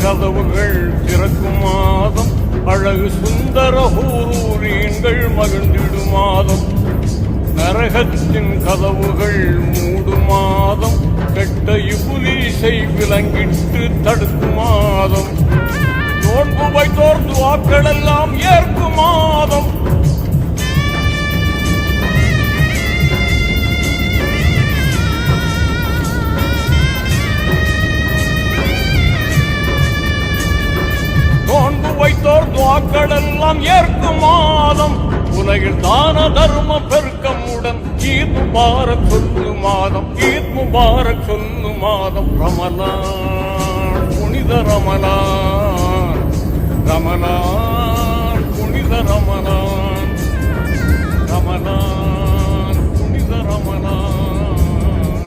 கதவுகள் திறக்கும் மாதம், அழகு சுந்தர ஹூரூரீன்கள் மகிழ்ந்திடும் மாதம். நரகத்தின் கதவுகள் மூடும் மாதம், கெட்ட இபுலீசை விலங்கிட்டு தடுக்கும் மாதம். நோன்பு வைத்தோர் துவாக்கள் எல்லாம் ஏற்கும் மாதம். நோன்பு வைத்தோர் துவாக்கள் எல்லாம் ஏற்கும் மாதம். உலகில் தான தர்ம பெருக்கமுடன் ஈத் முபாரக் சொல்லு மாதம், ஈத் முபாரக் சொல்லு மாதம். ரமலான் புனித ரமலான், ரமலான் புனித ரமலான், ரமலான் புனித ரமலான்.